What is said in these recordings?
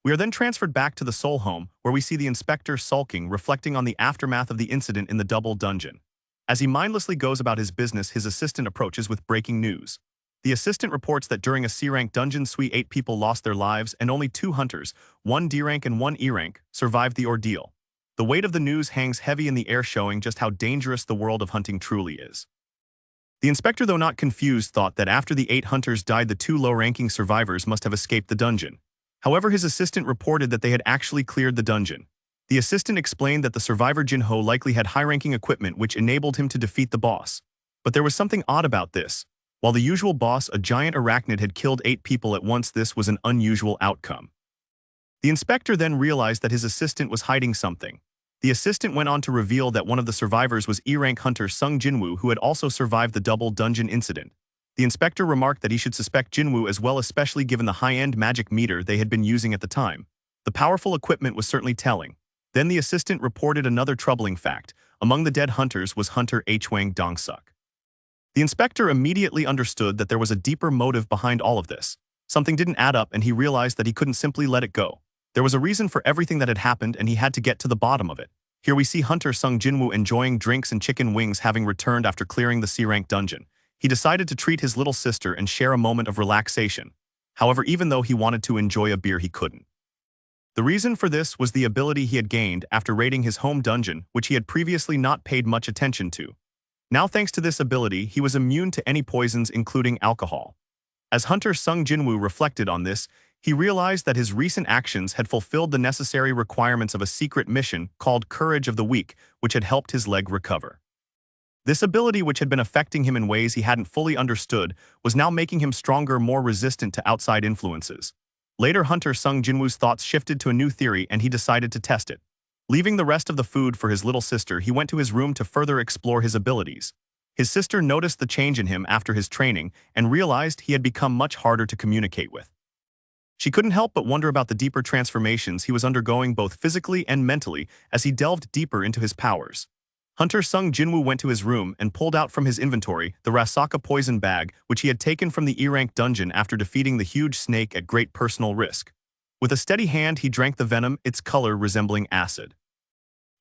We are then transferred back to the Seoul home, where we see the inspector sulking, reflecting on the aftermath of the incident in the double dungeon. As he mindlessly goes about his business, his assistant approaches with breaking news. The assistant reports that during a C-rank dungeon suite 8 people lost their lives and only 2 hunters, 1 D-rank and 1 E-rank, survived the ordeal. The weight of the news hangs heavy in the air, showing just how dangerous the world of hunting truly is. The inspector, though not confused, thought that after the 8 hunters died, the 2 low-ranking survivors must have escaped the dungeon. However, his assistant reported that they had actually cleared the dungeon. The assistant explained that the survivor Jin-Ho likely had high-ranking equipment which enabled him to defeat the boss. But there was something odd about this. While the usual boss, a giant arachnid, had killed 8 people at once, this was an unusual outcome. The inspector then realized that his assistant was hiding something. The assistant went on to reveal that one of the survivors was E-rank hunter Sung Jin-Woo, who had also survived the double dungeon incident. The inspector remarked that he should suspect Jin-Woo as well, especially given the high-end magic meter they had been using at the time. The powerful equipment was certainly telling. Then the assistant reported another troubling fact. Among the dead hunters was Hunter Hwang Dong-suk. The inspector immediately understood that there was a deeper motive behind all of this. Something didn't add up, and he realized that he couldn't simply let it go. There was a reason for everything that had happened, and he had to get to the bottom of it. Here we see Hunter Sung Jin-Woo enjoying drinks and chicken wings, having returned after clearing the C-rank dungeon. He decided to treat his little sister and share a moment of relaxation. However, even though he wanted to enjoy a beer, he couldn't. The reason for this was the ability he had gained after raiding his home dungeon, which he had previously not paid much attention to. Now, thanks to this ability, he was immune to any poisons, including alcohol. As Hunter Sung Jin-Woo reflected on this, he realized that his recent actions had fulfilled the necessary requirements of a secret mission called Courage of the Weak, which had helped his leg recover. This ability, which had been affecting him in ways he hadn't fully understood, was now making him stronger, more resistant to outside influences. Later, Hunter Sung Jin-Woo's thoughts shifted to a new theory, and he decided to test it. Leaving the rest of the food for his little sister, he went to his room to further explore his abilities. His sister noticed the change in him after his training and realized he had become much harder to communicate with. She couldn't help but wonder about the deeper transformations he was undergoing both physically and mentally as he delved deeper into his powers. Hunter Sung Jin-Woo went to his room and pulled out from his inventory the Rasaka poison bag, which he had taken from the E-rank dungeon after defeating the huge snake at great personal risk. With a steady hand, he drank the venom, its color resembling acid.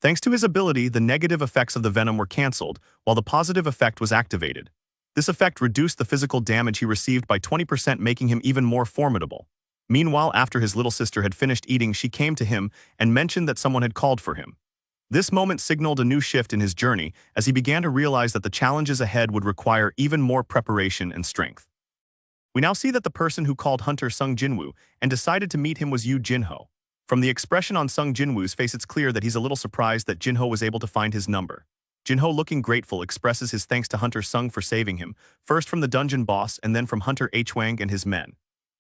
Thanks to his ability, the negative effects of the venom were cancelled, while the positive effect was activated. This effect reduced the physical damage he received by 20%, making him even more formidable. Meanwhile, after his little sister had finished eating, she came to him and mentioned that someone had called for him. This moment signaled a new shift in his journey as he began to realize that the challenges ahead would require even more preparation and strength. We now see that the person who called Hunter Sung Jin-Woo and decided to meet him was Yoo Jin-ho. From the expression on Sung Jin-Woo's face, it's clear that he's a little surprised that Jin-ho was able to find his number. Jin-ho, looking grateful, expresses his thanks to Hunter Sung for saving him, first from the dungeon boss and then from Hunter Hwang and his men.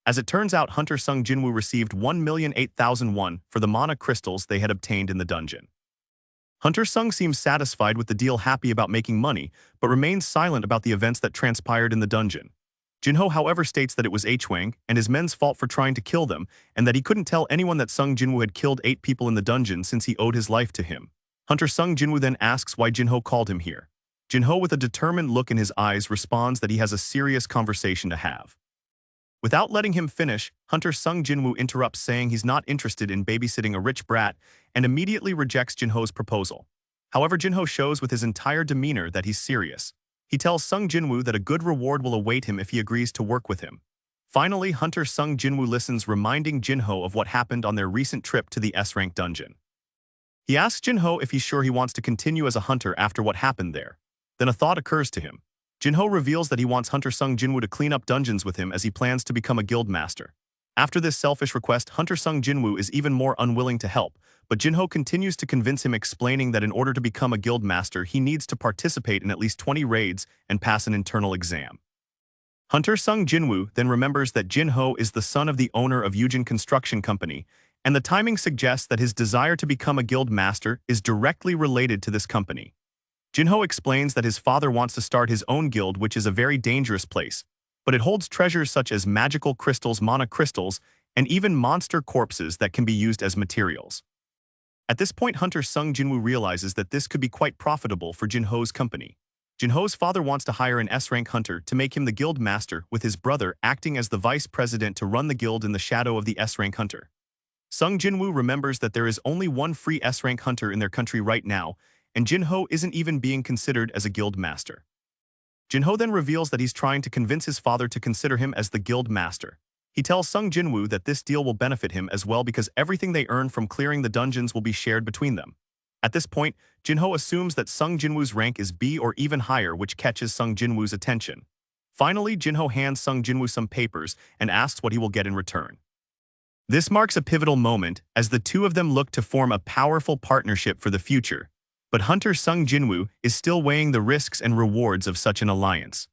As it turns out, Hunter Sung Jin-Woo received 1,008,000 won for the mana crystals they had obtained in the dungeon. Hunter Sung seems satisfied with the deal, happy about making money, but remains silent about the events that transpired in the dungeon. Jin-ho, however, states that it was Hwang and his men's fault for trying to kill them, and that he couldn't tell anyone that Sung Jin-Woo had killed 8 people in the dungeon since he owed his life to him. Hunter Sung Jin-Woo then asks why Jin-ho called him here. Jin-ho, with a determined look in his eyes, responds that he has a serious conversation to have. Without letting him finish, Hunter Sung Jin-Woo interrupts, saying he's not interested in babysitting a rich brat and immediately rejects Jin-ho's proposal. However, Jin-ho shows with his entire demeanor that he's serious. He tells Sung Jin-Woo that a good reward will await him if he agrees to work with him. Finally, Hunter Sung Jin-Woo listens, reminding Jin-ho of what happened on their recent trip to the S-rank dungeon. He asks Jin-ho if he's sure he wants to continue as a hunter after what happened there. Then a thought occurs to him. Jin-ho reveals that he wants Hunter Sung Jin-Woo to clean up dungeons with him as he plans to become a guild master. After this selfish request, Hunter Sung Jin-Woo is even more unwilling to help, but Jin-ho continues to convince him, explaining that in order to become a guild master, he needs to participate in at least 20 raids and pass an internal exam. Hunter Sung Jin-Woo then remembers that Jin-ho is the son of the owner of Yujin Construction Company, and the timing suggests that his desire to become a guild master is directly related to this company. Jin-ho explains that his father wants to start his own guild, which is a very dangerous place, but it holds treasures such as magical crystals, mana crystals, and even monster corpses that can be used as materials. At this point, Hunter Sung Jin-Woo realizes that this could be quite profitable for Jin-ho's company. Jin-ho's father wants to hire an S-rank hunter to make him the guild master, with his brother acting as the vice president to run the guild in the shadow of the S-rank hunter. Sung Jin-Woo remembers that there is only one free S-rank hunter in their country right now, and Jin-Ho isn't even being considered as a guild master. Jin-Ho then reveals that he's trying to convince his father to consider him as the guild master. He tells Sung Jin-Woo that this deal will benefit him as well because everything they earn from clearing the dungeons will be shared between them. At this point, Jin-Ho assumes that Sung Jin-Woo's rank is B or even higher, which catches Sung Jin-Woo's attention. Finally, Jin-Ho hands Sung Jin-Woo some papers and asks what he will get in return. This marks a pivotal moment as the two of them look to form a powerful partnership for the future, but Hunter Sung Jin-Woo is still weighing the risks and rewards of such an alliance.